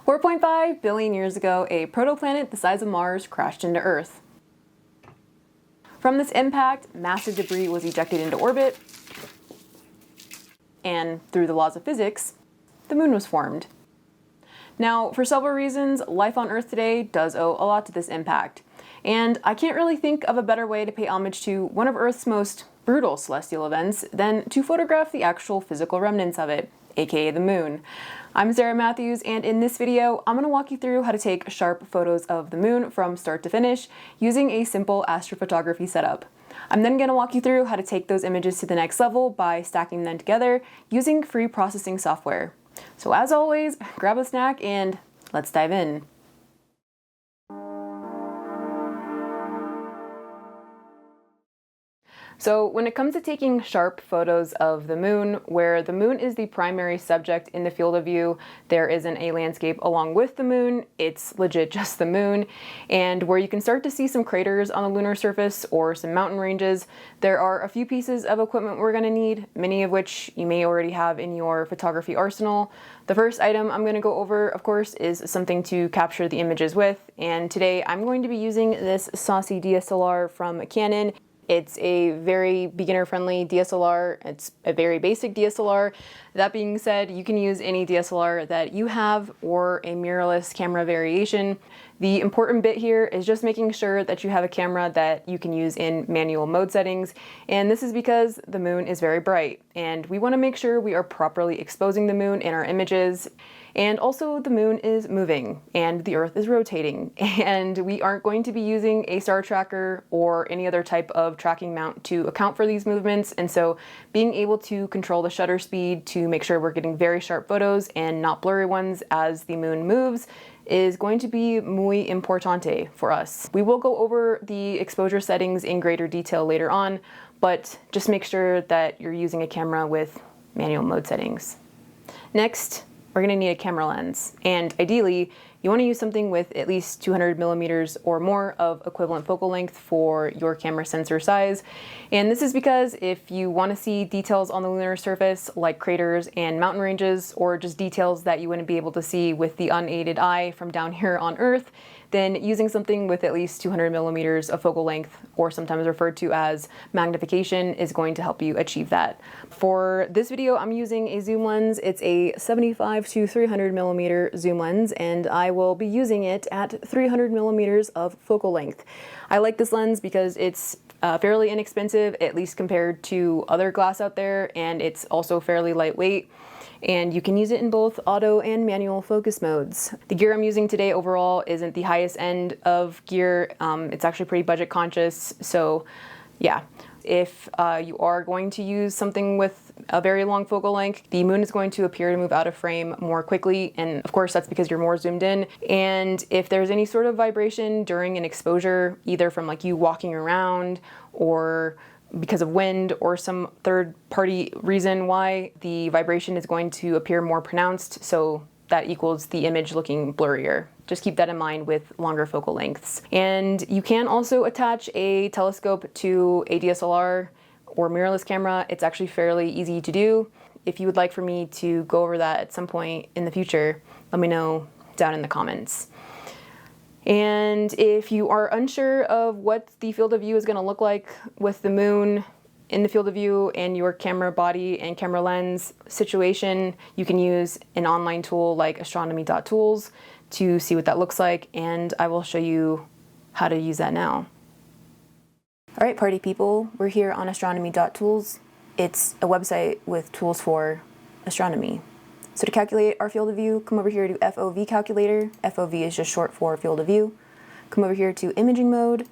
4.5 billion years ago, a protoplanet the size of Mars crashed into Earth. From this impact, massive debris was ejected into orbit, and through the laws of physics, the moon was formed. Now, for several reasons, life on Earth today does owe a lot to this impact. And I can't really think of a better way to pay homage to one of Earth's most brutal celestial events than to photograph the actual physical remnants of it, aka the moon. I'm Sarah Matthews, and in this video, I'm going to walk you through how to take sharp photos of the moon from start to finish using a simple astrophotography setup. I'm then going to walk you through how to take those images to the next level by stacking them together using free processing software. So as always, grab a snack and let's dive in. So when it comes to taking sharp photos of the moon, where the moon is the primary subject in the field of view, there isn't a landscape along with the moon, it's legit just the moon. And where you can start to see some craters on the lunar surface or some mountain ranges, there are a few pieces of equipment we're going to need, many of which you may already have in your photography arsenal. The first item I'm going to go over, of course, is something to capture the images with. And today I'm going to be using this saucy DSLR from Canon. It's a very beginner-friendly DSLR. It's a very basic DSLR. That being said, you can use any DSLR that you have or a mirrorless camera variation. The important bit here is just making sure that you have a camera that you can use in manual mode settings, and this is because the moon is very bright, and we want to make sure we are properly exposing the moon in our images. And also the moon is moving and the Earth is rotating, and we aren't going to be using a star tracker or any other type of tracking mount to account for these movements. And so being able to control the shutter speed to make sure we're getting very sharp photos and not blurry ones as the moon moves is going to be muy importante for us. We will go over the exposure settings in greater detail later on, but just make sure that you're using a camera with manual mode settings. Next, we're going to need a camera lens, and ideally you want to use something with at least 200 millimeters or more of equivalent focal length for your camera sensor size. And this is because if you want to see details on the lunar surface like craters and mountain ranges, or just details that you wouldn't be able to see with the unaided eye from down here on Earth, then using something with at least 200 millimeters of focal length, or sometimes referred to as magnification, is going to help you achieve that. For this video, I'm using a zoom lens. It's a 75 to 300 millimeter zoom lens, and I will be using it at 300 millimeters of focal length. I like this lens because it's fairly inexpensive, at least compared to other glass out there, and it's also fairly lightweight. And you can use it in both auto and manual focus modes. The gear I'm using today overall isn't the highest end of gear. It's actually pretty budget conscious, so yeah. If you are going to use something with a very long focal length, the moon is going to appear to move out of frame more quickly, and of course that's because you're more zoomed in. And if there's any sort of vibration during an exposure, either from like you walking around or because of wind or some third-party reason why, the vibration is going to appear more pronounced, so that equals the image looking blurrier. Just keep that in mind with longer focal lengths. And you can also attach a telescope to a DSLR or mirrorless camera. It's actually fairly easy to do. If you would like for me to go over that at some point in the future, let me know down in the comments. And if you are unsure of what the field of view is going to look like with the moon in the field of view and your camera body and camera lens situation, you can use an online tool like astronomy.tools to see what that looks like, and I will show you how to use that now. All right, party people, we're here on astronomy.tools. It's a website with tools for astronomy. So to calculate our field of view, come over here to FOV calculator. FOV is just short for field of view. Come over here to imaging mode,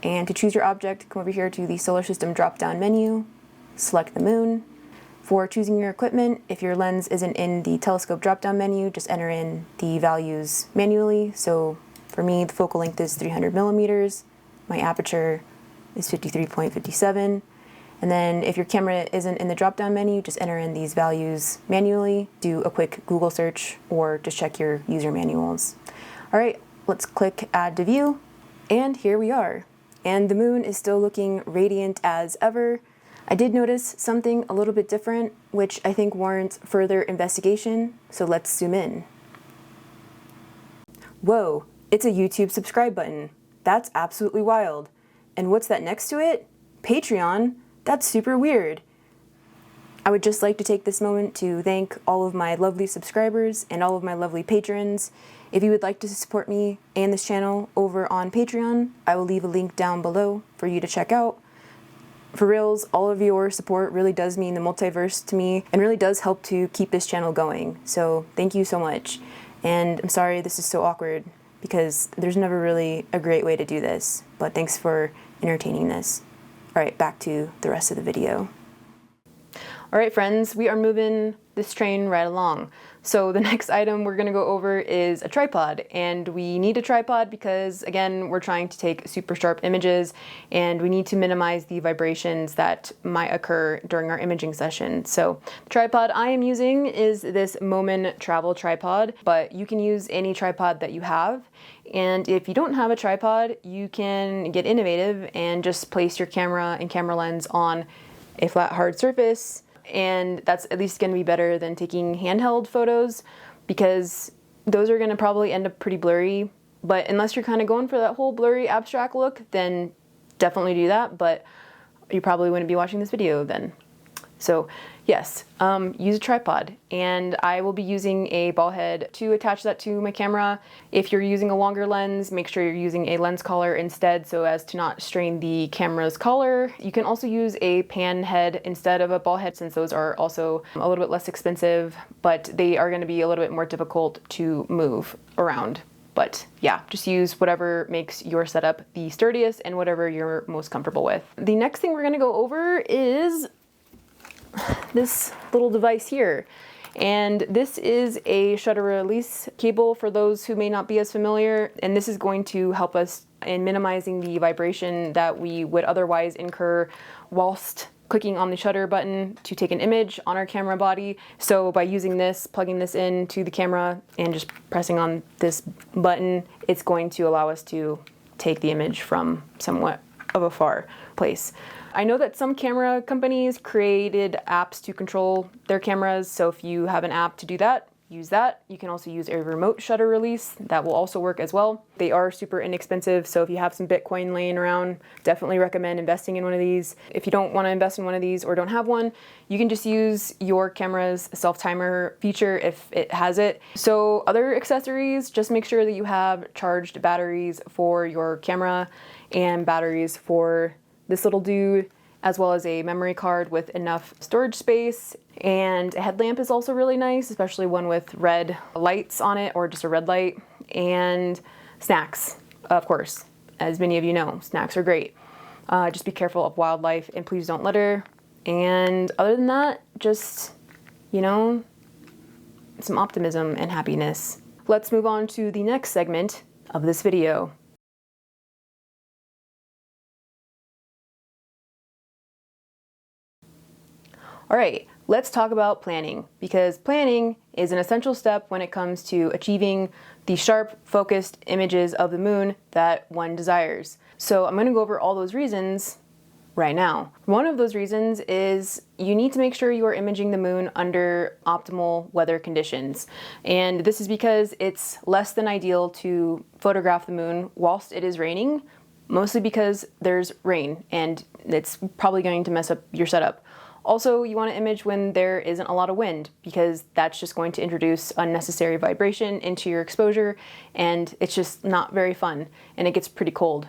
and to choose your object, come over here to the solar system drop-down menu, select the moon. For choosing your equipment, if your lens isn't in the telescope drop-down menu, just enter in the values manually. So for me, the focal length is 300 millimeters. My aperture is 53.57. And then if your camera isn't in the drop-down menu, just enter in these values manually. Do a quick Google search or just check your user manuals. All right, let's click Add to View, and here we are. And the moon is still looking radiant as ever. I did notice something a little bit different, which I think warrants further investigation, so let's zoom in. Whoa, it's a YouTube subscribe button. That's absolutely wild. And what's that next to it? Patreon? That's super weird. I would just like to take this moment to thank all of my lovely subscribers and all of my lovely patrons. If you would like to support me and this channel over on Patreon, I will leave a link down below for you to check out. For reals, all of your support really does mean the multiverse to me and really does help to keep this channel going. So thank you so much. And I'm sorry this is so awkward because there's never really a great way to do this, but thanks for entertaining this. All right, back to the rest of the video. All right, friends, we are moving this train right along. So the next item we're gonna go over is a tripod, and we need a tripod because, again, we're trying to take super sharp images and we need to minimize the vibrations that might occur during our imaging session. So the tripod I am using is this Moment travel tripod, but you can use any tripod that you have. And if you don't have a tripod, you can get innovative and just place your camera and camera lens on a flat, hard surface. And that's at least going to be better than taking handheld photos because those are going to probably end up pretty blurry. But unless you're kind of going for that whole blurry abstract look, then definitely do that. But you probably wouldn't be watching this video then. So yes, use a tripod, and I will be using a ball head to attach that to my camera. If you're using a longer lens, make sure you're using a lens collar instead so as to not strain the camera's collar. You can also use a pan head instead of a ball head since those are also a little bit less expensive, but they are going to be a little bit more difficult to move around. But yeah, just use whatever makes your setup the sturdiest and whatever you're most comfortable with. The next thing we're going to go over is this little device here. And this is a shutter release cable for those who may not be as familiar. And this is going to help us in minimizing the vibration that we would otherwise incur whilst clicking on the shutter button to take an image on our camera body. So by using this, plugging this into the camera and just pressing on this button, it's going to allow us to take the image from somewhat of a far place. I know that some camera companies created apps to control their cameras, so if you have an app to do that, use that. You can also use a remote shutter release. That will also work as well. They are super inexpensive, so if you have some Bitcoin laying around, definitely recommend investing in one of these. If you don't want to invest in one of these or don't have one, you can just use your camera's self-timer feature if it has it. So other accessories, just make sure that you have charged batteries for your camera and batteries for this little dude, as well as a memory card with enough storage space. And a headlamp is also really nice, especially one with red lights on it or just a red light. And snacks, of course. As many of you know, snacks are great. Just be careful of wildlife and please don't litter. And other than that, just, you know, some optimism and happiness. Let's move on to the next segment of this video. All right, let's talk about planning, because planning is an essential step when it comes to achieving the sharp, focused images of the moon that one desires. So I'm going to go over all those reasons right now. One of those reasons is you need to make sure you are imaging the moon under optimal weather conditions. And this is because it's less than ideal to photograph the moon whilst it is raining, mostly because there's rain and it's probably going to mess up your setup. Also, you want to image when there isn't a lot of wind because that's just going to introduce unnecessary vibration into your exposure and it's just not very fun and it gets pretty cold.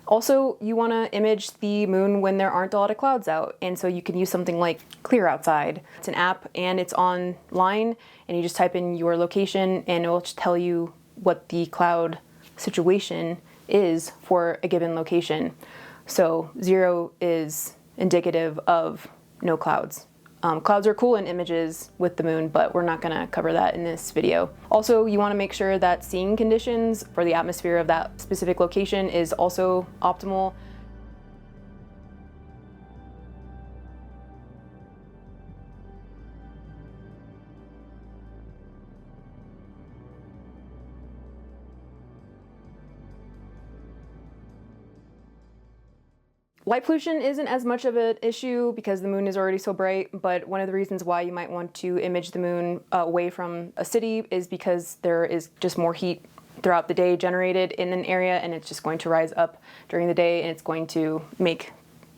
Also, you want to image the moon when there aren't a lot of clouds out, and so you can use something like Clear Outside. It's an app and it's online, and you just type in your location and it will just tell you what the cloud situation is for a given location. So 0 is indicative of no clouds. Clouds are cool in images with the moon, but we're not going to cover that in this video. Also, you want to make sure that seeing conditions for the atmosphere of that specific location is also optimal. Light pollution isn't as much of an issue because the moon is already so bright, but one of the reasons why you might want to image the moon away from a city is because there is just more heat throughout the day generated in an area, and it's just going to rise up during the day, and it's going to make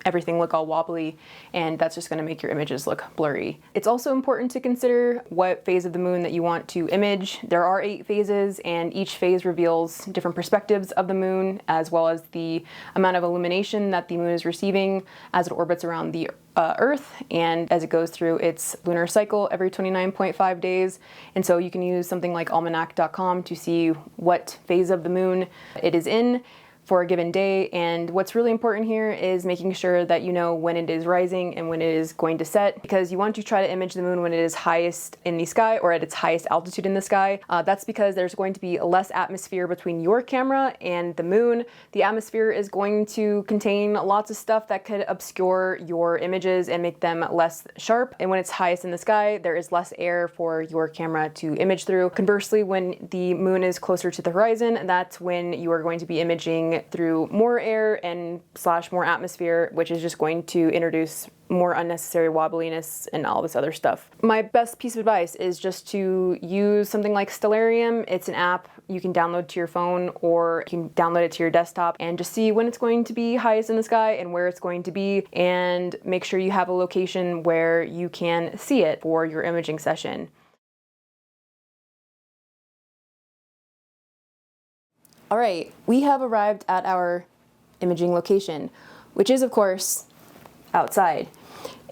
everything look all wobbly, and that's just going to make your images look blurry. It's also important to consider what phase of the moon that you want to image. There are 8 phases, and each phase reveals different perspectives of the moon, as well as the amount of illumination that the moon is receiving as it orbits around the Earth and as it goes through its lunar cycle every 29.5 days. And so you can use something like almanac.com to see what phase of the moon it is in for a given day. And what's really important here is making sure that you know when it is rising and when it is going to set, because you want to try to image the moon when it is highest in the sky or at its highest altitude in the sky. That's because there's going to be less atmosphere between your camera and the moon. The atmosphere is going to contain lots of stuff that could obscure your images and make them less sharp. And when it's highest in the sky, there is less air for your camera to image through. Conversely, when the moon is closer to the horizon, that's when you are going to be imaging through more air and / more atmosphere, which is just going to introduce more unnecessary wobbliness and all this other stuff. My best piece of advice is just to use something like Stellarium. It's an app you can download to your phone, or you can download it to your desktop, and just see when it's going to be highest in the sky and where it's going to be, and make sure you have a location where you can see it for your imaging session. All right, we have arrived at our imaging location, which is, of course, outside.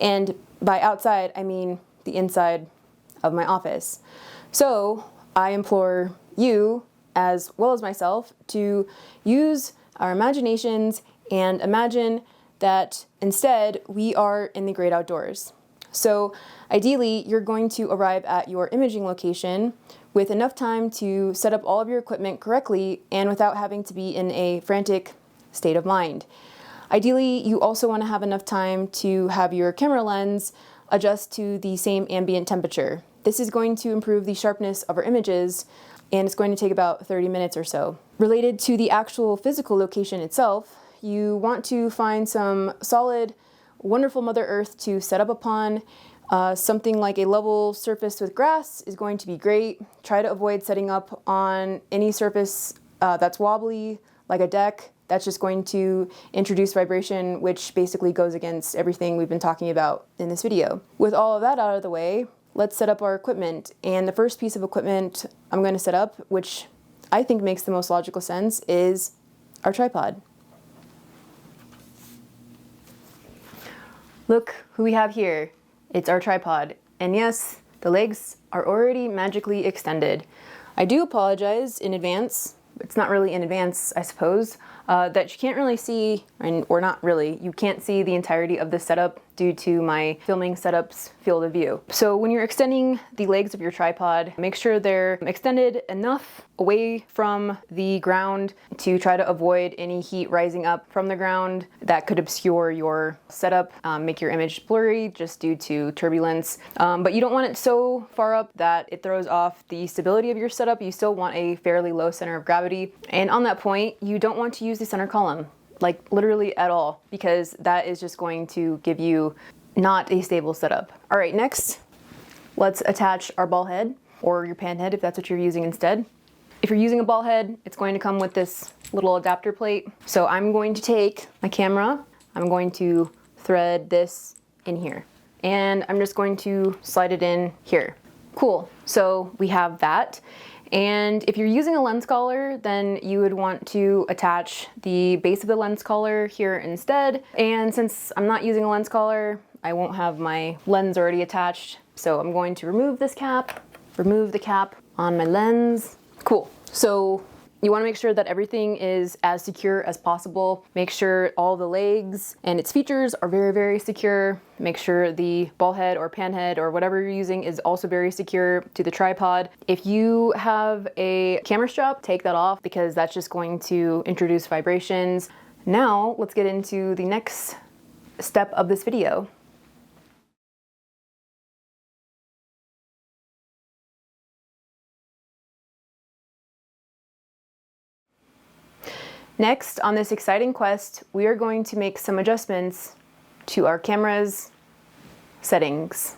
And by outside, I mean the inside of my office. So I implore you, as well as myself, to use our imaginations and imagine that instead we are in the great outdoors. So ideally, you're going to arrive at your imaging location with enough time to set up all of your equipment correctly and without having to be in a frantic state of mind. Ideally, you also want to have enough time to have your camera lens adjust to the same ambient temperature. This is going to improve the sharpness of our images, and it's going to take about 30 minutes or so. Related to the actual physical location itself, you want to find some solid, wonderful Mother Earth to set up upon. Something like a level surface with grass is going to be great. Try to avoid setting up on any surface that's wobbly, like a deck. That's just going to introduce vibration, which basically goes against everything we've been talking about in this video. With all of that out of the way, let's set up our equipment. And the first piece of equipment I'm going to set up, which I think makes the most logical sense, is our tripod. Look who we have here. It's our tripod. And yes, the legs are already magically extended. I do apologize in advance. It's not really in advance, I suppose, that you can't really see, or not really, you can't see the entirety of the setup due to my filming setup's field of view. So when you're extending the legs of your tripod, make sure they're extended enough away from the ground to try to avoid any heat rising up from the ground that could obscure your setup, make your image blurry just due to turbulence. But you don't want it so far up that it throws off the stability of your setup. You still want a fairly low center of gravity. And on that point, you don't want to use the center column, like literally at all, because that is just going to give you not a stable setup. All right, next, let's attach our ball head, or your pan head if that's what you're using instead. If you're using a ball head, it's going to come with this little adapter plate. So I'm going to take my camera, I'm going to thread this in here, and I'm just going to slide it in here. Cool, so we have that. And if you're using a lens collar, then you would want to attach the base of the lens collar here instead. And since I'm not using a lens collar, I won't have my lens already attached. So I'm going to remove this cap, remove the cap on my lens. Cool. So you want to make sure that everything is as secure as possible. Make sure all the legs and its features are very, very secure. Make sure the ball head or pan head or whatever you're using is also very secure to the tripod. If you have a camera strap, take that off because that's just going to introduce vibrations. Now let's get into the next step of this video. Next, on this exciting quest, we are going to make some adjustments to our camera's settings.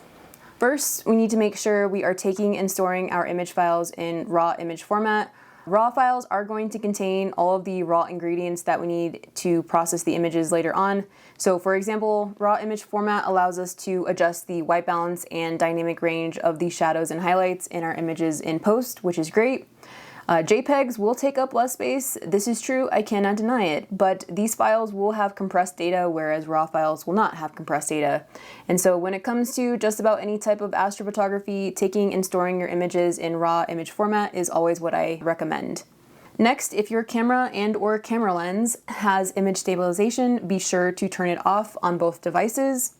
First, we need to make sure we are taking and storing our image files in raw image format. Raw files are going to contain all of the raw ingredients that we need to process the images later on. So for example, raw image format allows us to adjust the white balance and dynamic range of the shadows and highlights in our images in post, which is great. JPEGs will take up less space. This is true, I cannot deny it, but these files will have compressed data, whereas raw files will not have compressed data. And so when it comes to just about any type of astrophotography, taking and storing your images in raw image format is always what I recommend. Next, if your camera and/or camera lens has image stabilization, be sure to turn it off on both devices.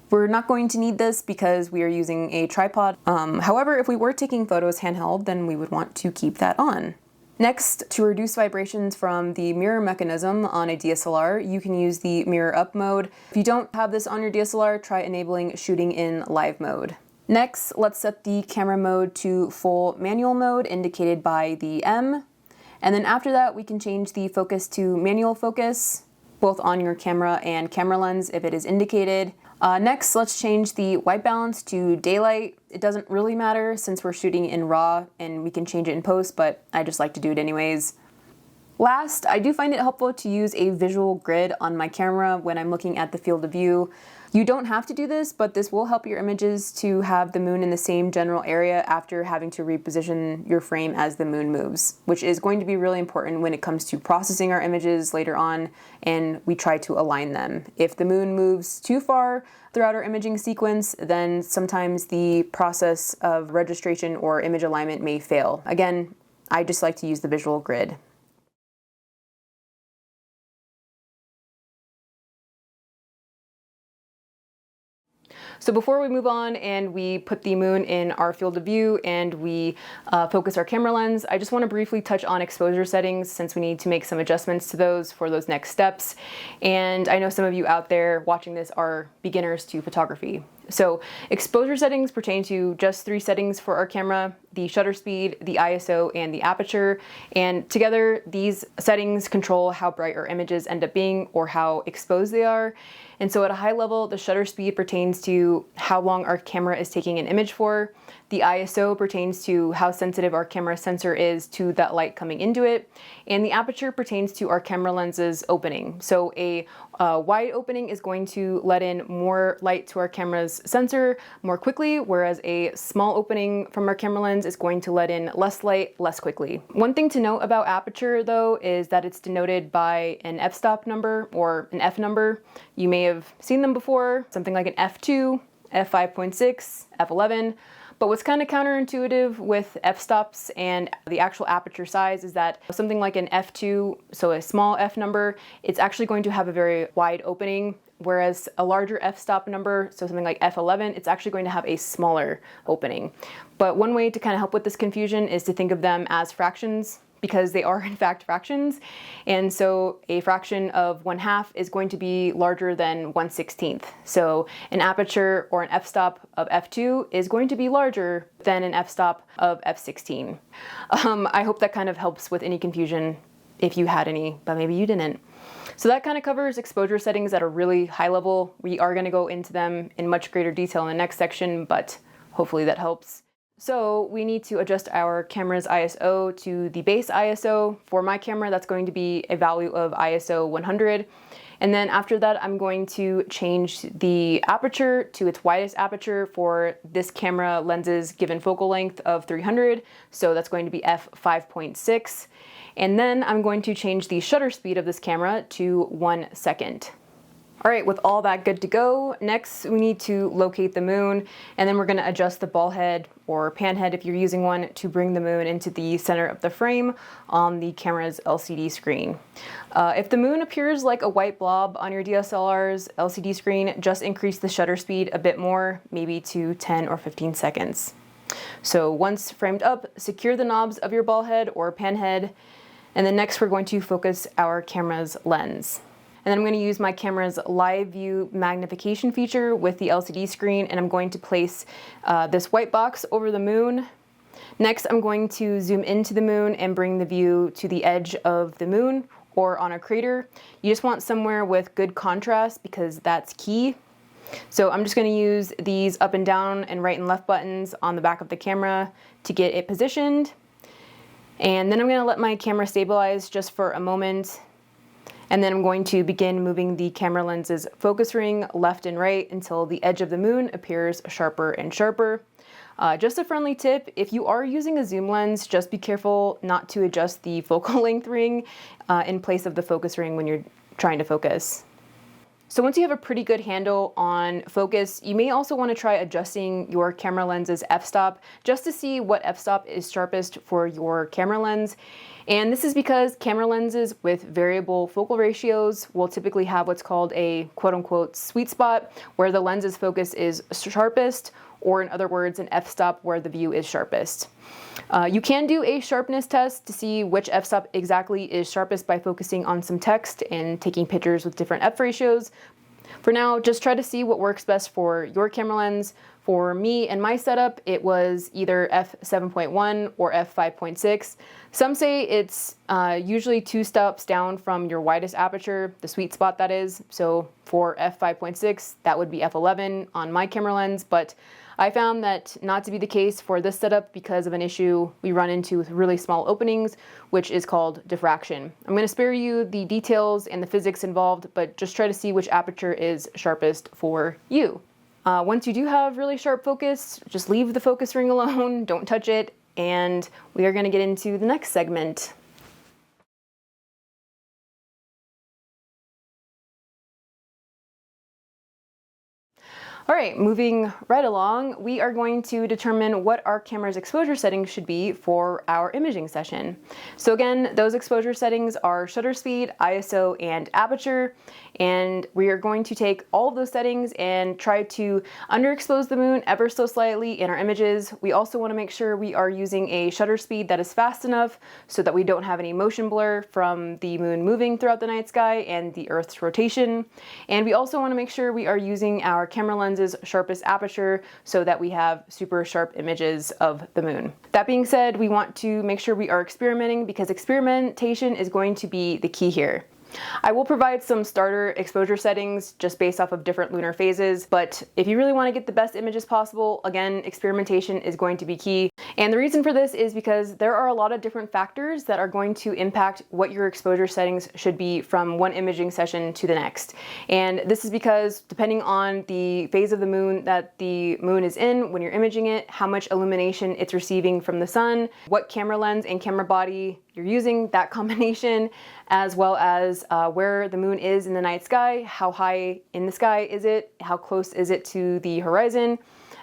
We're not going to need this because we are using a tripod. However, if we were taking photos handheld, then we would want to keep that on. Next, to reduce vibrations from the mirror mechanism on a DSLR, you can use the mirror up mode. If you don't have this on your DSLR, try enabling shooting in live mode. Next, let's set the camera mode to full manual mode, indicated by the M. And then after that, we can change the focus to manual focus, both on your camera and camera lens if it is indicated. Next, let's change the white balance to daylight. It doesn't really matter since we're shooting in RAW and we can change it in post, but I just like to do it anyways. Last, I do find it helpful to use a visual grid on my camera when I'm looking at the field of view. You don't have to do this, but this will help your images to have the moon in the same general area after having to reposition your frame as the moon moves, which is going to be really important when it comes to processing our images later on and we try to align them. If the moon moves too far throughout our imaging sequence, then sometimes the process of registration or image alignment may fail. Again, I just like to use the visual grid. So before we move on and we put the moon in our field of view and we focus our camera lens, I just want to briefly touch on exposure settings since we need to make some adjustments to those for those next steps. And I know some of you out there watching this are beginners to photography. So exposure settings pertain to just 3 settings for our camera: the shutter speed, the ISO, and the aperture. And together, these settings control how bright our images end up being or how exposed they are. And so at a high level, the shutter speed pertains to how long our camera is taking an image for. The ISO pertains to how sensitive our camera sensor is to that light coming into it. And the aperture pertains to our camera lens's opening. So a wide opening is going to let in more light to our camera's sensor more quickly, whereas a small opening from our camera lens is going to let in less light less quickly. One thing to note about aperture though is that it's denoted by an f-stop number or an f number. You may have seen them before, something like an f2, f5.6, f11. But what's kind of counterintuitive with f-stops and the actual aperture size is that something like an f2, so a small f number, it's actually going to have a very wide opening, whereas a larger f-stop number, so something like f11, it's actually going to have a smaller opening. But one way to kind of help with this confusion is to think of them as fractions, because they are in fact fractions. And so a fraction of 1/2 is going to be larger than 1/16. So an aperture or an f-stop of f2 is going to be larger than an f-stop of f16. I hope that kind of helps with any confusion if you had any, but maybe you didn't. So that kind of covers exposure settings at a really high level. We are going to go into them in much greater detail in the next section, but hopefully that helps. So we need to adjust our camera's ISO to the base ISO. For my camera, that's going to be a value of ISO 100. And then after that, I'm going to change the aperture to its widest aperture for this camera lens's given focal length of 300. So that's going to be f5.6. And then I'm going to change the shutter speed of this camera to 1 second. All right, with all that good to go, next we need to locate the moon, and then we're going to adjust the ball head or pan head if you're using one to bring the moon into the center of the frame on the camera's LCD screen. If the moon appears like a white blob on your DSLR's LCD screen, just increase the shutter speed a bit more, maybe to 10 or 15 seconds. So once framed up, secure the knobs of your ball head or pan head, and then next we're going to focus our camera's lens. And then I'm going to use my camera's live view magnification feature with the LCD screen, and I'm going to place this white box over the moon. Next, I'm going to zoom into the moon and bring the view to the edge of the moon or on a crater. You just want somewhere with good contrast because that's key. So I'm just going to use these up and down and right and left buttons on the back of the camera to get it positioned. And then I'm going to let my camera stabilize just for a moment. And then I'm going to begin moving the camera lens's focus ring left and right until the edge of the moon appears sharper and sharper. Just a friendly tip, if you are using a zoom lens, just be careful not to adjust the focal length ring in place of the focus ring when you're trying to focus. So once you have a pretty good handle on focus, you may also want to try adjusting your camera lens's f-stop just to see what f-stop is sharpest for your camera lens. And this is because camera lenses with variable focal ratios will typically have what's called a quote-unquote sweet spot, where the lens's focus is sharpest, or in other words, an f-stop where the view is sharpest. You can do a sharpness test to see which f-stop exactly is sharpest by focusing on some text and taking pictures with different f ratios. For now, just try to see what works best for your camera lens. For me and my setup, it was either f7.1 or f5.6. Some say it's usually 2 steps down from your widest aperture, the sweet spot that is. So for f5.6, that would be f11 on my camera lens, but I found that not to be the case for this setup because of an issue we run into with really small openings, which is called diffraction. I'm going to spare you the details and the physics involved, but just try to see which aperture is sharpest for you. Once you do have really sharp focus, just leave the focus ring alone, don't touch it, and we are going to get into the next segment. All right, moving right along, we are going to determine what our camera's exposure settings should be for our imaging session. So again, those exposure settings are shutter speed, ISO, and aperture. And we are going to take all of those settings and try to underexpose the moon ever so slightly in our images. We also want to make sure we are using a shutter speed that is fast enough so that we don't have any motion blur from the moon moving throughout the night sky and the Earth's rotation. And we also want to make sure we are using our camera lens's sharpest aperture so that we have super sharp images of the moon. That being said, we want to make sure we are experimenting because experimentation is going to be the key here. I will provide some starter exposure settings just based off of different lunar phases, but if you really want to get the best images possible, again, experimentation is going to be key. And the reason for this is because there are a lot of different factors that are going to impact what your exposure settings should be from one imaging session to the next. And this is because depending on the phase of the moon that the moon is in when you're imaging it, how much illumination it's receiving from the sun, what camera lens and camera body you're using, that combination, as well as where the moon is in the night sky, how high in the sky is it, how close is it to the horizon,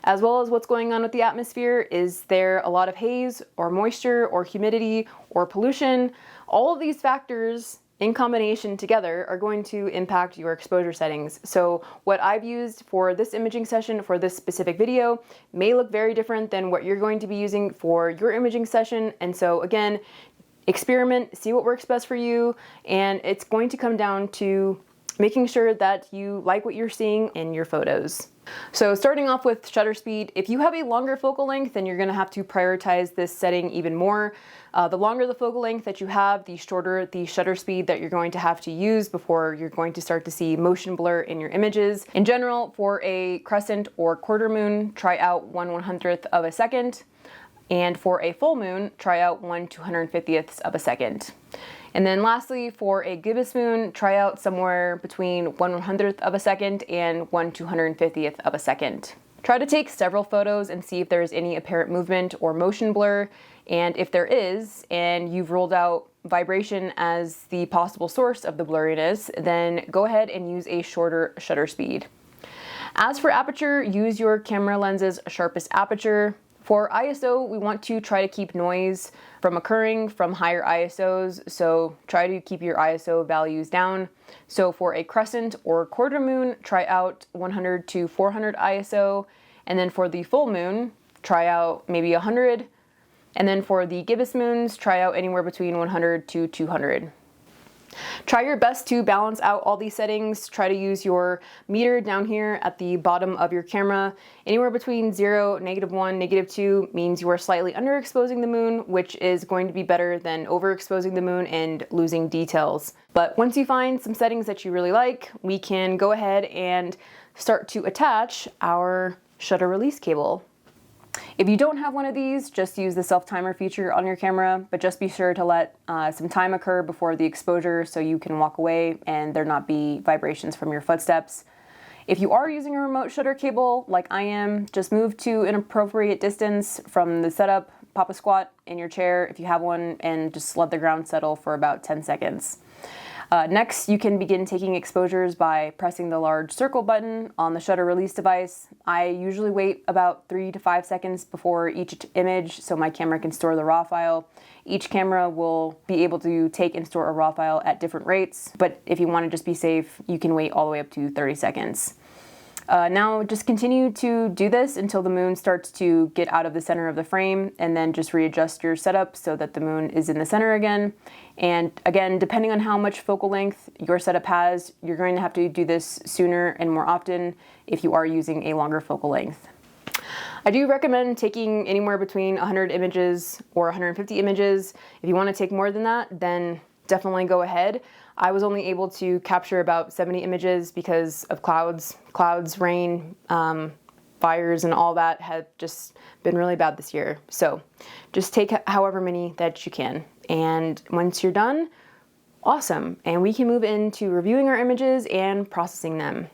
as well as what's going on with the atmosphere. Is there a lot of haze or moisture or humidity or pollution? All of these factors in combination together are going to impact your exposure settings. So what I've used for this imaging session for this specific video may look very different than what you're going to be using for your imaging session. And so again, experiment, see what works best for you, and it's going to come down to making sure that you like what you're seeing in your photos. So starting off with shutter speed, if you have a longer focal length, then you're going to have to prioritize this setting even more. The longer the focal length that you have, the shorter the shutter speed that you're going to have to use before you're going to start to see motion blur in your images. In general, for a crescent or quarter moon, try out 1/100th of a second. And for a full moon, try out 1/250th of a second. And then lastly, for a gibbous moon, try out somewhere between 1/100th of a second and 1/250th of a second. Try to take several photos and see if there's any apparent movement or motion blur. And if there is, and you've ruled out vibration as the possible source of the blurriness, then go ahead and use a shorter shutter speed. As for aperture, use your camera lens's sharpest aperture. For ISO, we want to try to keep noise from occurring from higher ISOs, so try to keep your ISO values down. So for a crescent or quarter moon, try out 100 to 400 ISO, and then for the full moon, try out maybe 100, and then for the gibbous moons, try out anywhere between 100 to 200. Try your best to balance out all these settings. Try to use your meter down here at the bottom of your camera. Anywhere between 0, -1, -2 means you are slightly underexposing the moon, which is going to be better than overexposing the moon and losing details. But once you find some settings that you really like, we can go ahead and start to attach our shutter release cable. If you don't have one of these, just use the self-timer feature on your camera, but just be sure to let some time occur before the exposure so you can walk away and there not be vibrations from your footsteps. If you are using a remote shutter cable, like I am, just move to an appropriate distance from the setup, pop a squat in your chair if you have one, and just let the ground settle for about 10 seconds. Next, you can begin taking exposures by pressing the large circle button on the shutter release device. I usually wait about 3 to 5 seconds before each image so my camera can store the raw file. Each camera will be able to take and store a raw file at different rates, but if you want to just be safe, you can wait all the way up to 30 seconds. Now just continue to do this until the moon starts to get out of the center of the frame, and then just readjust your setup so that the moon is in the center again. And again, depending on how much focal length your setup has, you're going to have to do this sooner and more often if you are using a longer focal length. I do recommend taking anywhere between 100 images or 150 images. If you want to take more than that, then definitely go ahead. I was only able to capture about 70 images because of clouds, rain, fires, and all that have just been really bad this year. So just take however many that you can. And once you're done, awesome. And we can move into reviewing our images and processing them.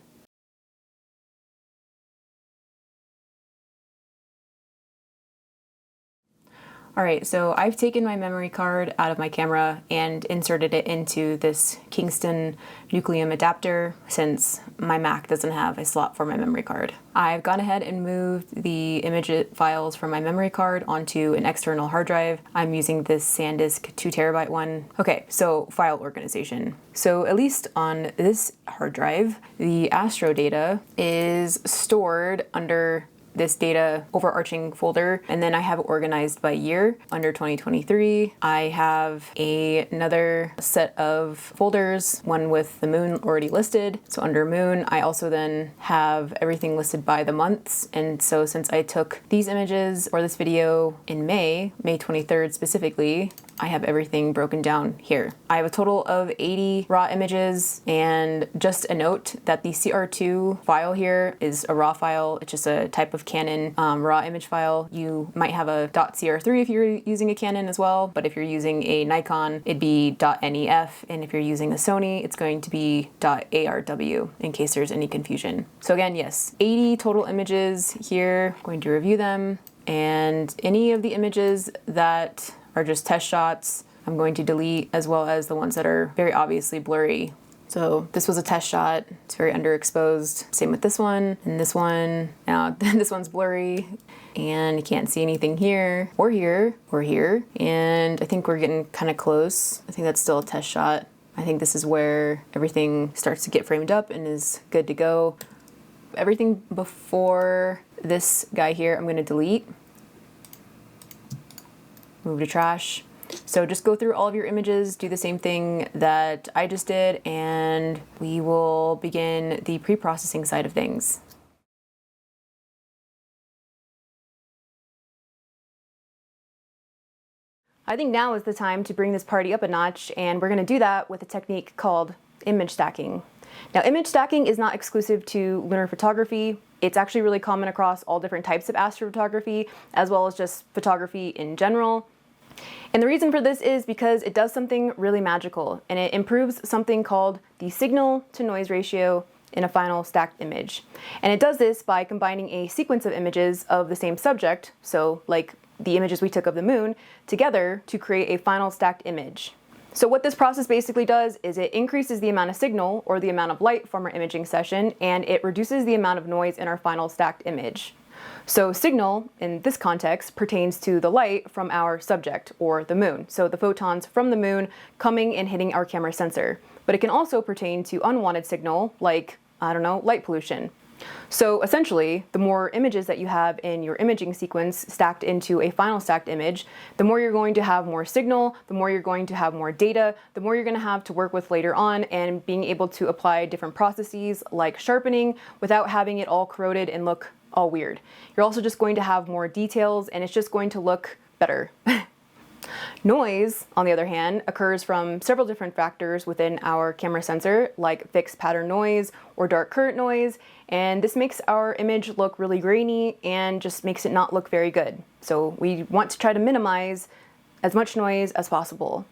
All right, so I've taken my memory card out of my camera and inserted it into this Kingston Nucleum adapter since my Mac doesn't have a slot for my memory card. I've gone ahead and moved the image files from my memory card onto an external hard drive. I'm using this SanDisk 2 terabyte one. Okay, so file organization. So at least on this hard drive, the astro data is stored under this data overarching folder, and then I have it organized by year. Under 2023, I have another set of folders, one with the moon already listed. So under moon, I also then have everything listed by the months. And so since I took these images or this video in May 23rd specifically, I have everything broken down here. I have a total of 80 raw images, and just a note that the CR2 file here is a raw file. It's just a type of Canon raw image file. You might have a .cr3 if you're using a Canon as well, but if you're using a Nikon, it'd be .nef, and if you're using a Sony, it's going to be .arw, in case there's any confusion. So again, yes, 80 total images here. I'm going to review them, and any of the images that are just test shots, I'm going to delete, as well as the ones that are very obviously blurry. So this was a test shot, it's very underexposed. Same with this one and this one. Now this one's blurry and you can't see anything here or here or here. And I think we're getting kind of close. I think that's still a test shot. I think this is where everything starts to get framed up and is good to go. Everything before this guy here, I'm gonna delete. Move to trash. So just go through all of your images, do the same thing that I just did, and we will begin the pre-processing side of things. I think now is the time to bring this party up a notch, and we're going to do that with a technique called image stacking. Now, image stacking is not exclusive to lunar photography. It's actually really common across all different types of astrophotography, as well as just photography in general. And the reason for this is because it does something really magical, and it improves something called the signal to noise ratio in a final stacked image. And it does this by combining a sequence of images of the same subject, so like the images we took of the moon, together to create a final stacked image. So what this process basically does is it increases the amount of signal, or the amount of light from our imaging session, and it reduces the amount of noise in our final stacked image. So signal, in this context, pertains to the light from our subject, or the moon. So the photons from the moon coming and hitting our camera sensor. But it can also pertain to unwanted signal, like, I don't know, light pollution. So essentially, the more images that you have in your imaging sequence stacked into a final stacked image, the more you're going to have more signal, the more you're going to have more data, the more you're going to have to work with later on, and being able to apply different processes like sharpening without having it all corroded and look all weird. You're also just going to have more details, and it's just going to look better. Noise, on the other hand, occurs from several different factors within our camera sensor, like fixed pattern noise or dark current noise, and this makes our image look really grainy and just makes it not look very good. So we want to try to minimize as much noise as possible.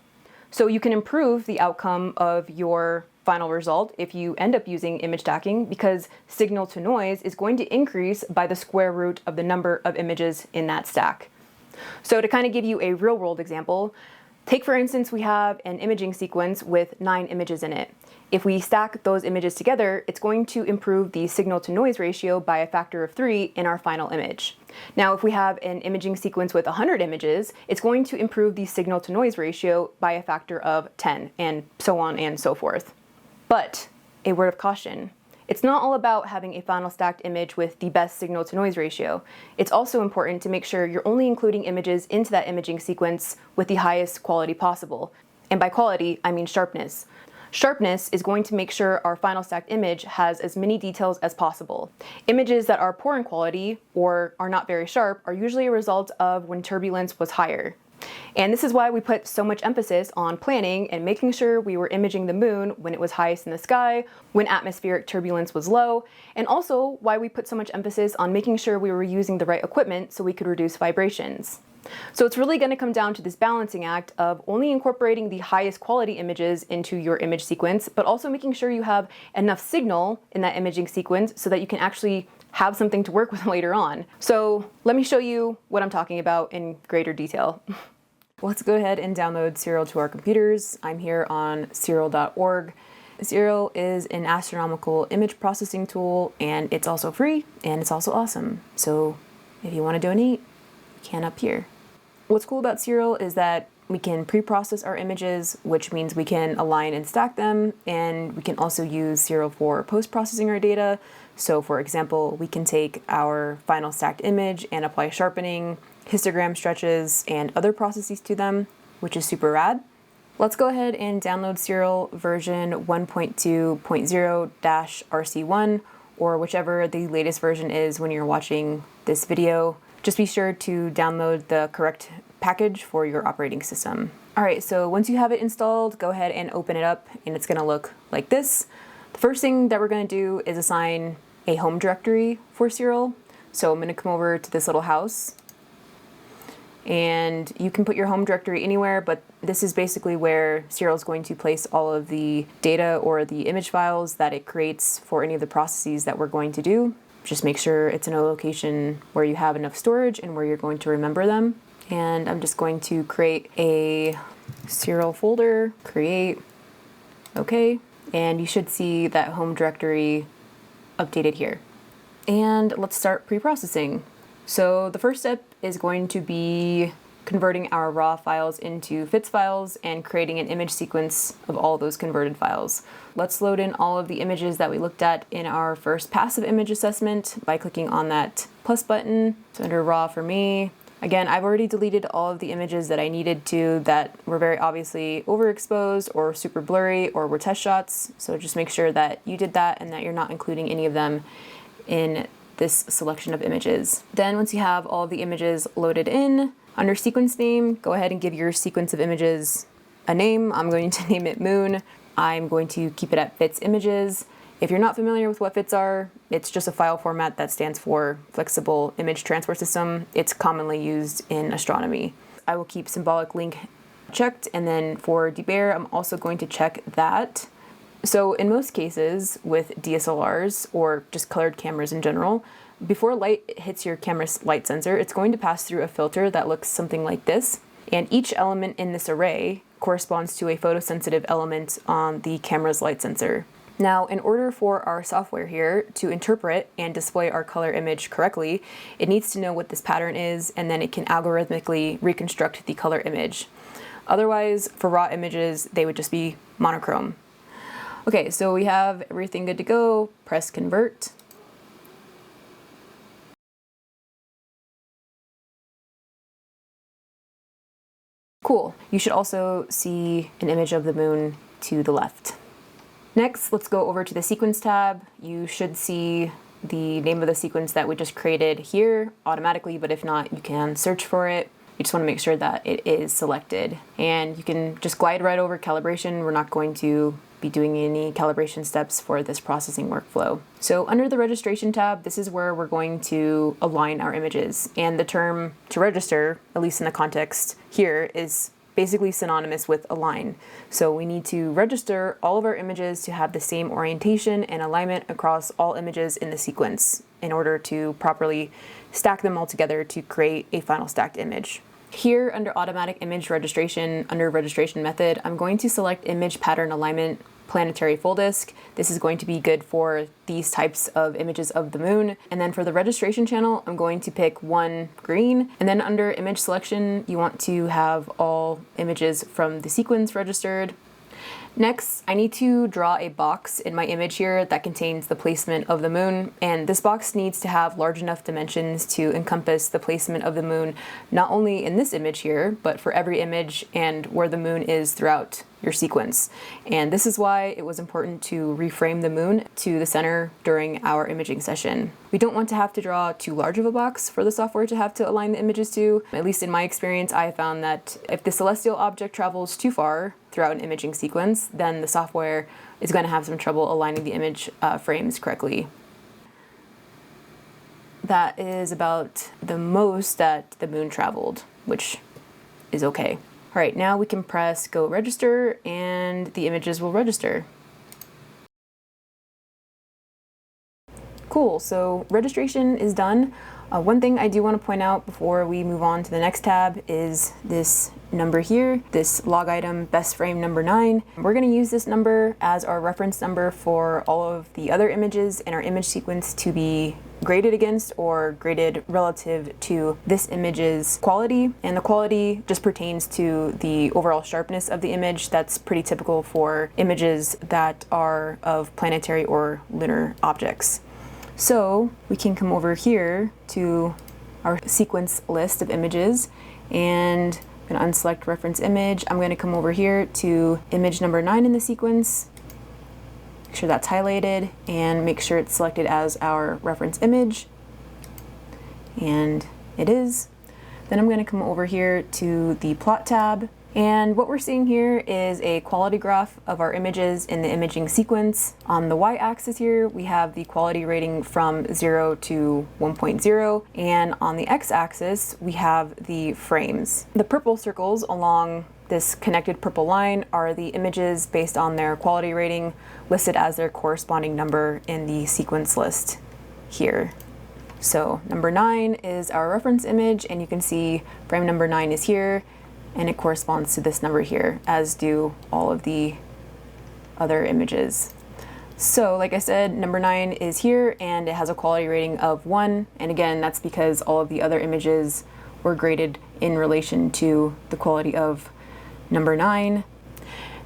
So you can improve the outcome of your final result if you end up using image stacking, because signal to noise is going to increase by the square root of the number of images in that stack. So to kind of give you a real world example, take for instance we have an imaging sequence with 9 images in it. If we stack those images together, it's going to improve the signal to noise ratio by a factor of 3 in our final image. Now if we have an imaging sequence with 100 images, it's going to improve the signal to noise ratio by a factor of 10, and so on and so forth. But a word of caution. It's not all about having a final stacked image with the best signal to noise ratio. It's also important to make sure you're only including images into that imaging sequence with the highest quality possible. And by quality, I mean sharpness. Sharpness is going to make sure our final stacked image has as many details as possible. Images that are poor in quality or are not very sharp are usually a result of when turbulence was higher. And this is why we put so much emphasis on planning and making sure we were imaging the moon when it was highest in the sky, when atmospheric turbulence was low, and also why we put so much emphasis on making sure we were using the right equipment so we could reduce vibrations. So it's really going to come down to this balancing act of only incorporating the highest quality images into your image sequence, but also making sure you have enough signal in that imaging sequence so that you can actually have something to work with later on. So let me show you what I'm talking about in greater detail. Let's go ahead and download Siril to our computers. I'm here on Siril.org. Siril is an astronomical image processing tool, and it's also free and it's also awesome. So if you want to donate, you can up here. What's cool about Siril is that we can pre-process our images, which means we can align and stack them, and we can also use Siril for post-processing our data. So for example, we can take our final stacked image and apply sharpening, histogram stretches, and other processes to them, which is super rad. Let's go ahead and download Siril version 1.2.0-RC1, or whichever the latest version is when you're watching this video. Just be sure to download the correct package for your operating system. Alright, so once you have it installed, go ahead and open it up, and it's going to look like this. The first thing that we're going to do is assign a home directory for Siril. So I'm going to come over to this little house, and you can put your home directory anywhere, but this is basically where Siril is going to place all of the data or the image files that it creates for any of the processes that we're going to do. Just make sure it's in a location where you have enough storage and where you're going to remember them. And I'm just going to create a Siril folder, create, okay, and you should see that home directory updated here. And let's start pre-processing. So the first step is going to be converting our raw files into FITS files and creating an image sequence of all those converted files. Let's load in all of the images that we looked at in our first passive image assessment by clicking on that plus button. So under raw for me, again, I've already deleted all of the images that I needed to that were very obviously overexposed or super blurry or were test shots. So just make sure that you did that and that you're not including any of them in this selection of images. Then once you have all of the images loaded in, under sequence name, go ahead and give your sequence of images a name. I'm going to name it Moon. I'm going to keep it at FITS images. If you're not familiar with what FITS are, it's just a file format that stands for Flexible Image Transfer System. It's commonly used in astronomy. I will keep symbolic link checked, and then for debear, I'm also going to check that. So in most cases with DSLRs or just colored cameras in general, before light hits your camera's light sensor, it's going to pass through a filter that looks something like this. And each element in this array corresponds to a photosensitive element on the camera's light sensor. Now, in order for our software here to interpret and display our color image correctly, it needs to know what this pattern is, and then it can algorithmically reconstruct the color image. Otherwise, for raw images, they would just be monochrome. Okay, so we have everything good to go. Press convert. Cool. You should also see an image of the moon to the left. Next, let's go over to the sequence tab. You should see the name of the sequence that we just created here automatically, but if not, you can search for it. you just want to make sure that it is selected. And you can just glide right over calibration. We're not going to be doing any calibration steps for this processing workflow. So under the registration tab, this is where we're going to align our images. And the term to register, at least in the context here, is basically synonymous with align. So we need to register all of our images to have the same orientation and alignment across all images in the sequence in order to properly stack them all together to create a final stacked image. Here under automatic image registration, under registration method, I'm going to select image pattern alignment planetary full disk. This is going to be good for these types of images of the moon. And then for the registration channel, I'm going to pick one green. And then under image selection, you want to have all images from the sequence registered. Next, I need to draw a box in my image here that contains the placement of the moon, and this box needs to have large enough dimensions to encompass the placement of the moon, not only in this image here, but for every image and where the moon is throughout your sequence. And this is why it was important to reframe the moon to the center during our imaging session. We don't want to have to draw too large of a box for the software to have to align the images to. At least in my experience, I found that if the celestial object travels too far throughout an imaging sequence, then the software is going to have some trouble aligning the image frames correctly. That is about the most that the moon traveled, which is okay. All right, now we can press go register and the images will register. Cool, so registration is done. One thing I do want to point out before we move on to the next tab is this number here, this log item best frame number 9. We're going to use this number as our reference number for all of the other images in our image sequence to be graded against or graded relative to this image's quality. And the quality just pertains to the overall sharpness of the image. That's pretty typical for images that are of planetary or lunar objects. So we can come over here to our sequence list of images and I'm going to unselect reference image. I'm going to come over here to image number 9 in the sequence, make sure that's highlighted and make sure it's selected as our reference image, and it is. Then I'm going to come over here to the plot tab. And what we're seeing here is a quality graph of our images in the imaging sequence. On the y-axis here, we have the quality rating from 0 to 1.0, and on the x-axis, we have the frames. The purple circles along this connected purple line are the images based on their quality rating listed as their corresponding number in the sequence list here. So number 9 is our reference image, and you can see frame number 9 is here, and it corresponds to this number here, as do all of the other images. So like I said, number 9 is here and it has a quality rating of 1. And again, that's because all of the other images were graded in relation to the quality of number 9.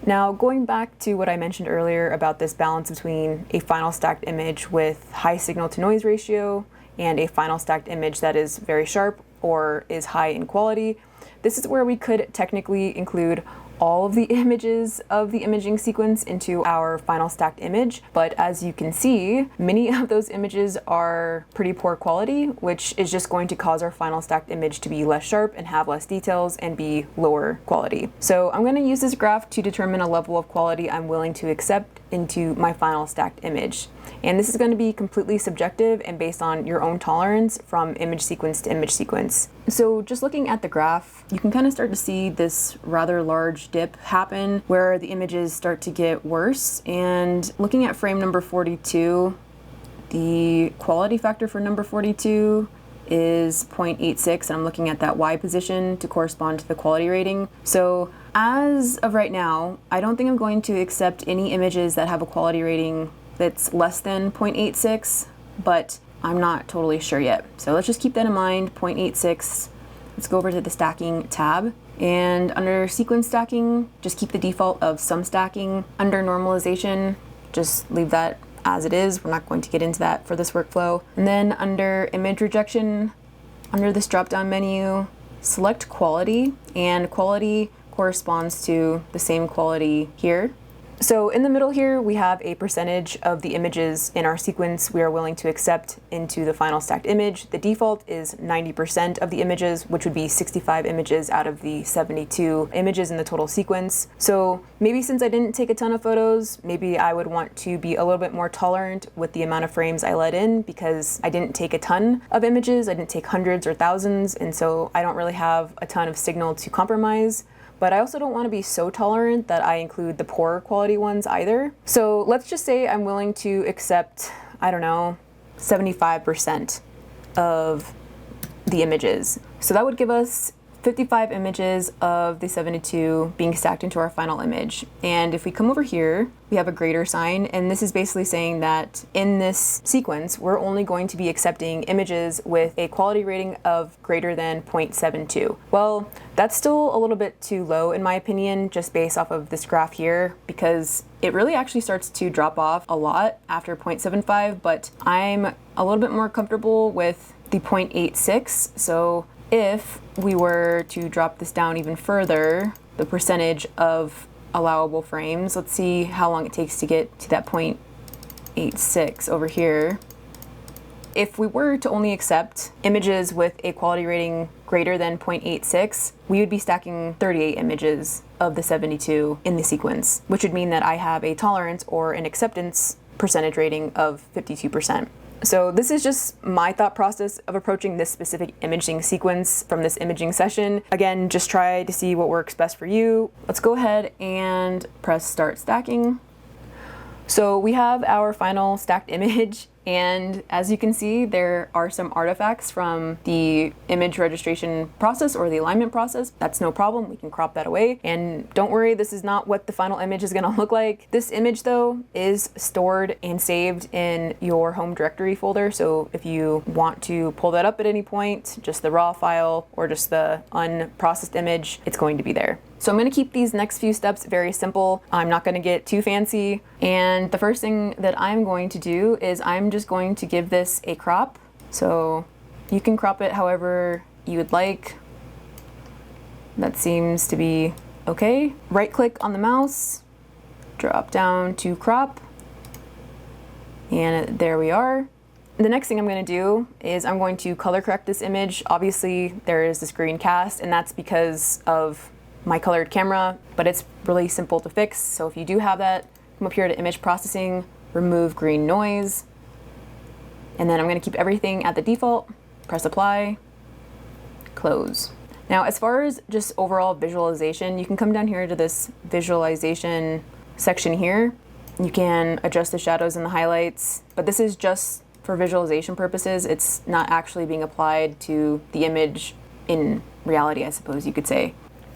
Now going back to what I mentioned earlier about this balance between a final stacked image with high signal to noise ratio and a final stacked image that is very sharp or is high in quality, this is where we could technically include all of the images of the imaging sequence into our final stacked image. But as you can see, many of those images are pretty poor quality, which is just going to cause our final stacked image to be less sharp and have less details and be lower quality. So I'm going to use this graph to determine a level of quality I'm willing to accept into my final stacked image. And this is going to be completely subjective and based on your own tolerance from image sequence to image sequence. So just looking at the graph, you can kind of start to see this rather large dip happen where the images start to get worse. And looking at frame number 42, the quality factor for number 42 is 0.86, and I'm looking at that Y position to correspond to the quality rating. So as of right now, I don't think I'm going to accept any images that have a quality rating that's less than 0.86, but I'm not totally sure yet. So let's just keep that in mind, 0.86. Let's go over to the stacking tab. And under sequence stacking, just keep the default of some stacking. Under normalization, just leave that as it is. We're not going to get into that for this workflow. And then under image rejection, under this drop-down menu, select quality, and quality corresponds to the same quality here. So in the middle here, we have a percentage of the images in our sequence we are willing to accept into the final stacked image. The default is 90% of the images, which would be 65 images out of the 72 images in the total sequence. So maybe since I didn't take a ton of photos, maybe I would want to be a little bit more tolerant with the amount of frames I let in, because I didn't take a ton of images. I didn't take hundreds or thousands, and so I don't really have a ton of signal to compromise. But I also don't want to be so tolerant that I include the poorer quality ones either. So let's just say I'm willing to accept, I don't know, 75% of the images. So that would give us 55 images of the 72 being stacked into our final image. And if we come over here, we have a greater sign, and this is basically saying that in this sequence, we're only going to be accepting images with a quality rating of greater than 0.72. Well, that's still a little bit too low in my opinion, just based off of this graph here, because it really actually starts to drop off a lot after 0.75, but I'm a little bit more comfortable with the 0.86. So if we were to drop this down even further, the percentage of allowable frames, let's see how long it takes to get to that 0.86 over here. If we were to only accept images with a quality rating greater than 0.86, we would be stacking 38 images of the 72 in the sequence, which would mean that I have a tolerance or an acceptance percentage rating of 52%. So this is just my thought process of approaching this specific imaging sequence from this imaging session. Again, just try to see what works best for you. Let's go ahead and press start stacking. So we have our final stacked image, and as you can see, there are some artifacts from the image registration process or the alignment process. That's no problem, we can crop that away. And don't worry, this is not what the final image is gonna look like. This image though is stored and saved in your home directory folder. So if you want to pull that up at any point, just the raw file or just the unprocessed image, it's going to be there. So I'm going to keep these next few steps very simple. I'm not going to get too fancy. And the first thing that I'm going to do is I'm just going to give this a crop. So you can crop it however you would like. That seems to be okay. Right click on the mouse, drop down to crop, and there we are. The next thing I'm going to do is I'm going to color correct this image. Obviously there is this green cast, and that's because of my colored camera, but it's really simple to fix. So if you do have that, come up here to image processing, remove green noise, and then I'm going to keep everything at the default, press apply, close. Now as far as just overall visualization, you can come down here to this visualization section here. You can adjust the shadows and the highlights, but this is just for visualization purposes. It's not actually being applied to the image in reality, I suppose you could say.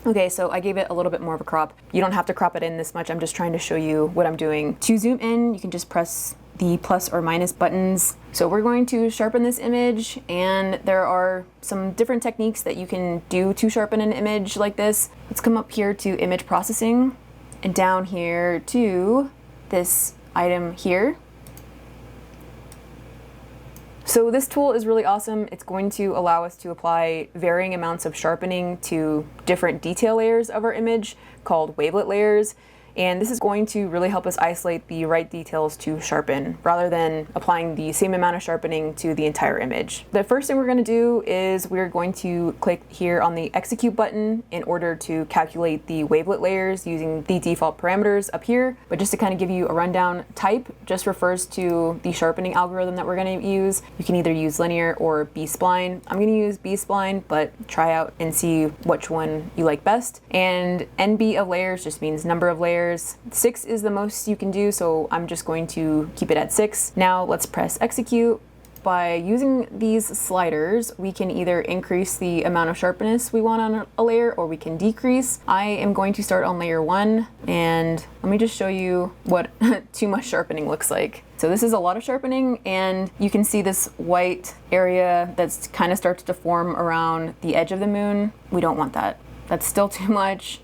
Okay, so I gave it a little bit more of a crop. You don't have to crop it in this much. I'm just trying to show you what I'm doing. To zoom in, you can just press the plus or minus buttons. So we're going to sharpen this image, and there are some different techniques that you can do to sharpen an image like this. Let's come up here to image processing and down here to this item here. So this tool is really awesome. It's going to allow us to apply varying amounts of sharpening to different detail layers of our image called wavelet layers. And this is going to really help us isolate the right details to sharpen rather than applying the same amount of sharpening to the entire image. The first thing we're going to do is we're going to click here on the execute button in order to calculate the wavelet layers using the default parameters up here. But just to kind of give you a rundown, type just refers to the sharpening algorithm that we're going to use. You can either use linear or B-spline. I'm going to use B-spline, but try out and see which one you like best. And NB of layers just means number of layers. 6 is the most you can do, so I'm just going to keep it at 6. Now let's press execute. By using these sliders, we can either increase the amount of sharpness we want on a layer, or we can decrease. I am going to start on layer 1, and let me just show you what too much sharpening looks like. So this is a lot of sharpening, and you can see this white area that's kind of starts to form around the edge of the moon. We don't want that. That's still too much.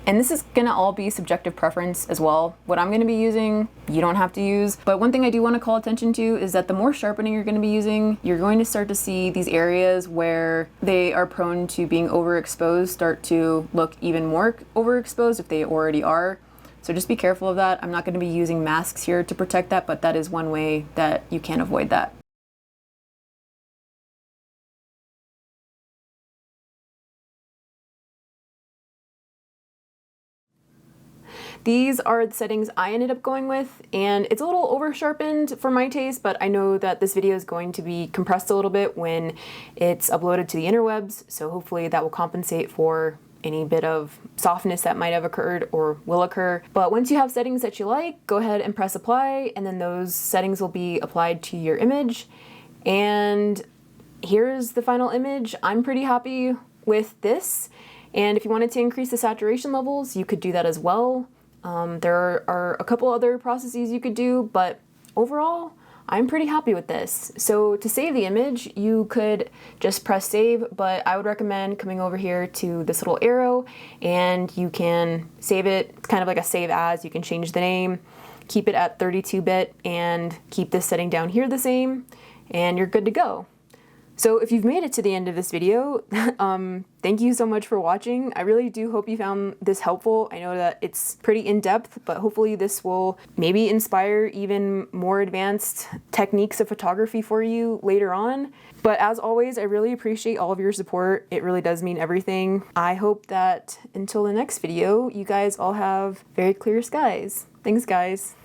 And this is gonna all be subjective preference as well. What I'm gonna be using, you don't have to use. But one thing I do wanna call attention to is that the more sharpening you're gonna be using, you're going to start to see these areas where they are prone to being overexposed start to look even more overexposed if they already are. So just be careful of that. I'm not gonna be using masks here to protect that, but that is one way that you can avoid that. These are the settings I ended up going with, and it's a little over sharpened for my taste, but I know that this video is going to be compressed a little bit when it's uploaded to the interwebs, so hopefully that will compensate for any bit of softness that might have occurred or will occur. But once you have settings that you like, go ahead and press apply, and then those settings will be applied to your image. And here's the final image. I'm pretty happy with this. And if you wanted to increase the saturation levels, you could do that as well. There are a couple other processes you could do, but overall, I'm pretty happy with this. So to save the image, you could just press save, but I would recommend coming over here to this little arrow and you can save it. It's kind of like a save as. You can change the name, keep it at 32-bit, and keep this setting down here the same, and you're good to go. So if you've made it to the end of this video, thank you so much for watching. I really do hope you found this helpful. I know that it's pretty in-depth, but hopefully this will maybe inspire even more advanced techniques of photography for you later on. But as always, I really appreciate all of your support. It really does mean everything. I hope that until the next video, you guys all have very clear skies. Thanks, guys.